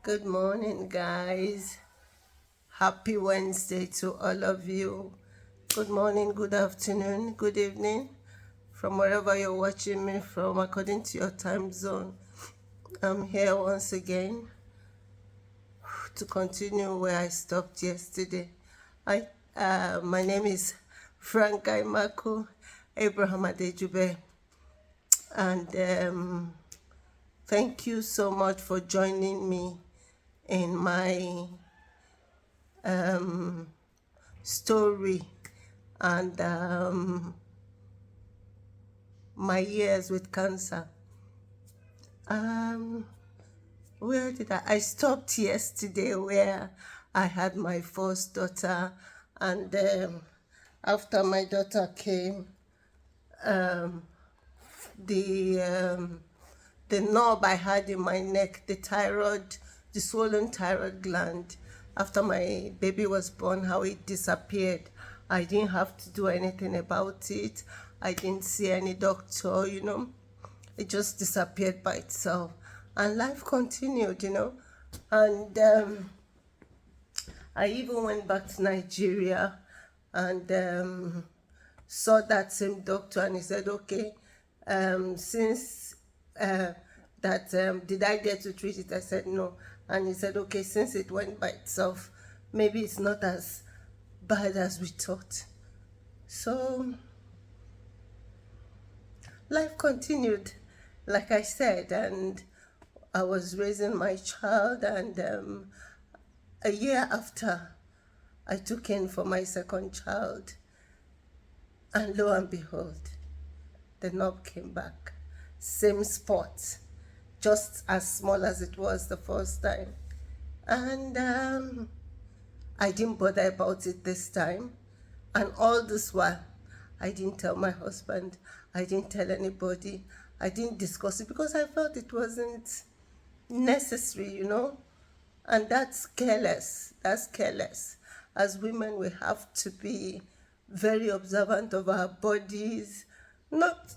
Good morning, guys. Happy Wednesday to all of you. Good morning, good afternoon, good evening, from wherever you're watching me from, according to your time zone. I'm here once again to continue where I stopped yesterday. My name is Frankai Mako Abraham Adejube, and thank you so much for joining me in my story and my years with cancer. Where did I stopped yesterday where I had my first daughter, and after my daughter came, the um, the knob I had in my neck, the swollen thyroid gland, after my baby was born, how it disappeared. I didn't have to do anything about it. I didn't see any doctor. It just disappeared by itself. And life continued. And I even went back to Nigeria and saw that same doctor, and he said, okay, since did I get to treat it? I said no. And he said, okay, since it went by itself, maybe it's not as bad as we thought. So life continued, like I said, and I was raising my child, and a year after, I took in for my second child, and lo and behold, the knob came back. Same spot, just as small as it was the first time. And I didn't bother about it this time. And all this while, I didn't tell my husband. I didn't tell anybody. I didn't discuss it because I felt it wasn't necessary. And that's careless. That's careless. As women, we have to be very observant of our bodies. Not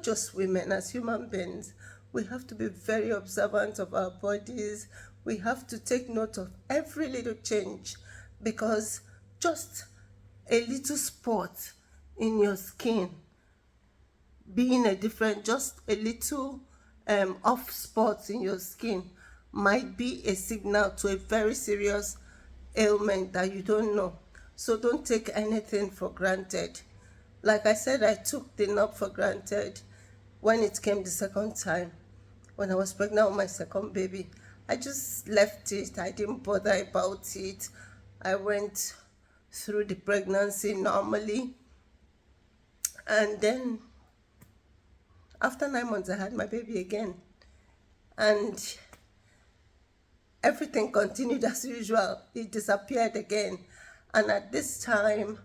just women, as human beings, we have to be very observant of our bodies. We have to take note of every little change, because just a little spot in your skin being just a little off spot in your skin might be a signal to a very serious ailment that you don't know. So don't take anything for granted. Like I said, I took the knob for granted when it came the second time, when I was pregnant with my second baby. I just left it. I didn't bother about it. I went through the pregnancy normally. And then after 9 months, I had my baby again. And everything continued as usual. It disappeared again. And at this time,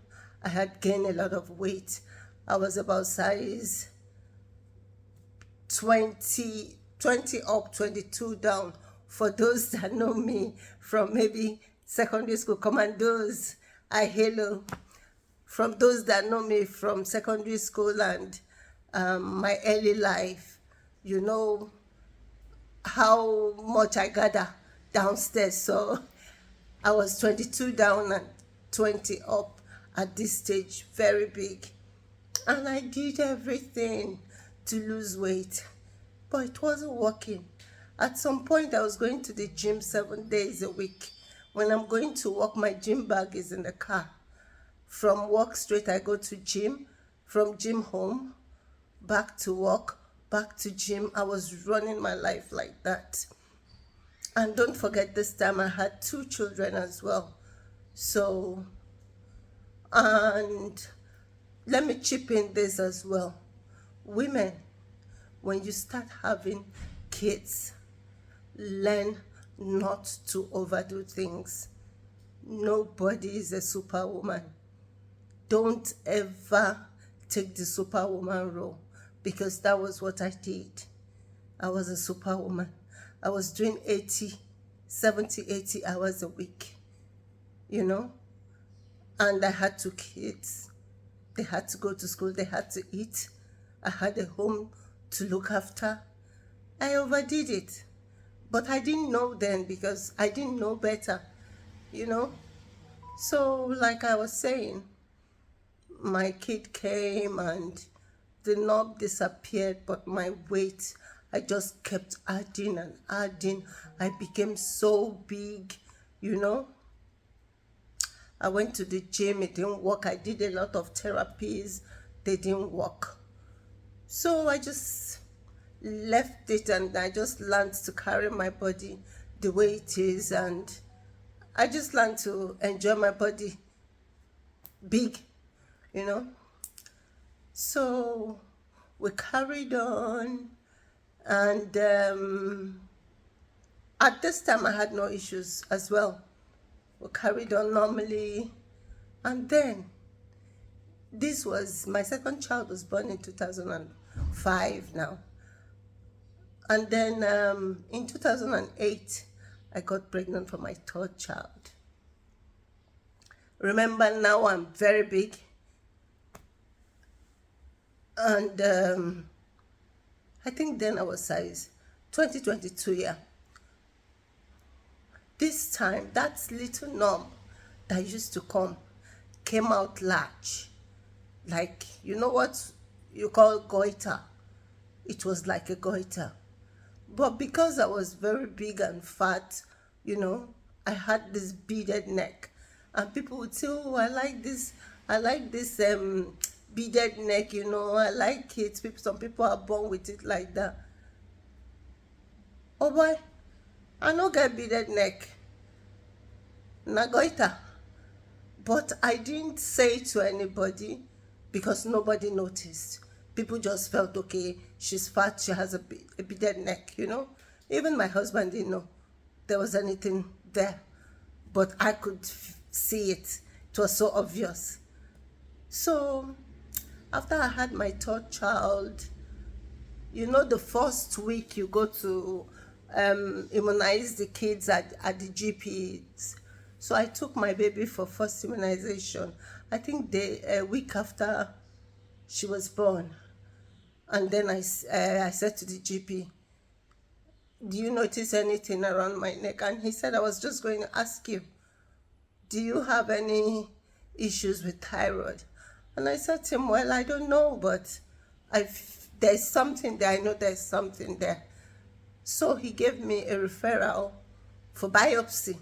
I had gained a lot of weight. I was about size 20 up, 22 down. For those that know me from maybe secondary school, commandos, I halo. From those that know me from secondary school and my early life, you know how much I gather downstairs. So I was 22 down and 20 up at this stage, very big. And I did everything to lose weight, but it wasn't working. At some point, I was going to the gym 7 days a week. When I'm going to work, my gym bag is in the car. From work straight, I go to gym. From gym home, back to work, back to gym. I was running my life like that. And don't forget, this time I had 2 children as well. So, and let me chip in this as well. Women, when you start having kids, learn not to overdo things. Nobody is a superwoman. Don't ever take the superwoman role, because that was what I did. I was a superwoman. I was doing 70, 80 hours a week, and I had 2 kids. They had to go to school, they had to eat. I had a home to look after. I overdid it. But I didn't know then because I didn't know better, you know. So, like I was saying, my kid came and the knob disappeared, but my weight, I just kept adding and adding. I became so big, you know. I went to the gym, it didn't work. I did a lot of therapies, they didn't work. So I just left it and I just learned to carry my body the way it is, and I just learned to enjoy my body big, you know. So we carried on, and at this time I had no issues as well. We carried on normally, and then this was my second child was born in 2005 now. And then in 2008, I got pregnant for my third child. Remember, now I'm very big. And I think then I was size 2022, yeah. This time, that little knob that used to come came out large. Like, you know what you call goiter? It was like a goiter. But because I was very big and fat, you know, I had this beaded neck. And people would say, oh, I like this beaded neck, you know, I like it. Some people are born with it like that. Oh boy, I no get beaded neck. Na goiter. But I didn't say it to anybody because nobody noticed. People just felt, okay, she's fat, she has a beaded neck, you know. Even my husband didn't know there was anything there, but I could see it. It was so obvious. So after I had my third child, you know, the first week you go to immunize the kids at the GPs. So I took my baby for first immunization. I think a week after she was born. And then I said to the GP, do you notice anything around my neck? And he said, I was just going to ask you, do you have any issues with thyroid? And I said to him, well, I don't know, but there's something there. I know there's something there. So he gave me a referral for biopsy.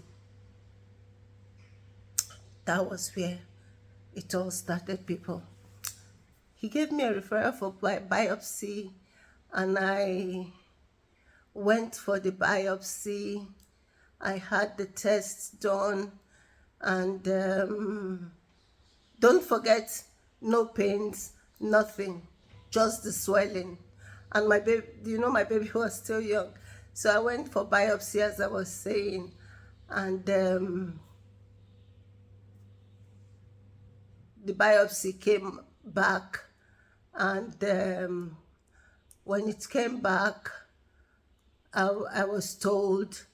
That was where it all started, people. He gave me a referral for biopsy, and I went for the biopsy. I had the tests done, and don't forget, no pains, nothing, just the swelling. And my baby, you know, my baby was still young. So I went for biopsy, as I was saying, and the biopsy came back, and when it came back, I was told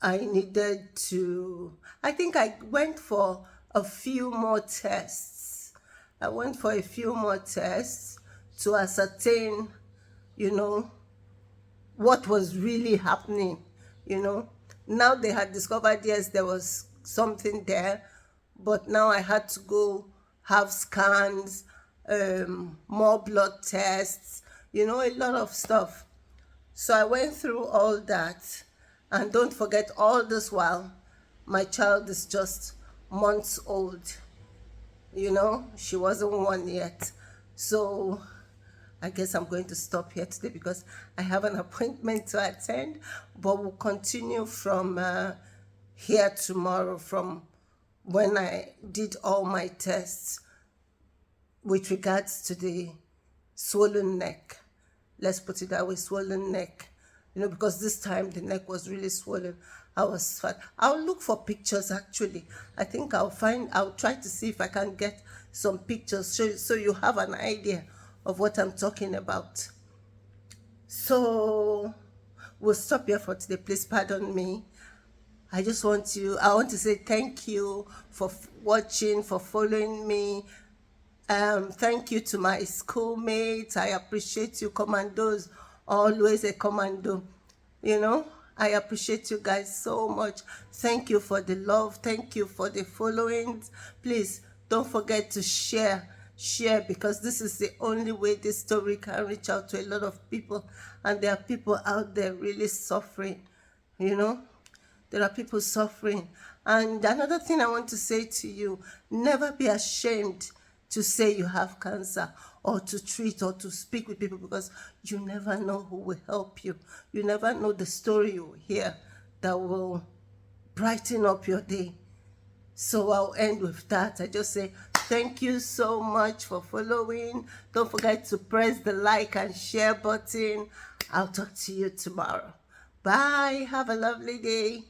I needed to, I think I went for a few more tests. I went for a few more tests to ascertain, you know, what was really happening, you know. Now they had discovered, yes, there was something there, but now I had to go have scans, more blood tests, you know, a lot of stuff. So I went through all that, and don't forget, all this while, my child is just months old, you know, she wasn't 1 yet. So I guess I'm going to stop here today because I have an appointment to attend, but we'll continue from here tomorrow, from when I did all my tests with regards to the swollen neck. Let's put it that way, swollen neck. You know, because this time the neck was really swollen. I was fat. I'll look for pictures actually. I think I'll try to see if I can get some pictures so you have an idea of what I'm talking about. So we'll stop here for today. Please pardon me. I want to say thank you for watching, for following me. Thank you to my schoolmates. I appreciate you, commandos. Always a commando, you know. I appreciate you guys so much. Thank you for the love. Thank you for the followings. Please don't forget to share. Share, because this is the only way this story can reach out to a lot of people. And there are people out there really suffering, you know. There are people suffering. And another thing I want to say to you, never be ashamed to say you have cancer, or to treat or to speak with people, because you never know who will help you. You never know the story you will hear that will brighten up your day. So I'll end with that. I just say thank you so much for following. Don't forget to press the like and share button. I'll talk to you tomorrow. Bye. Have a lovely day.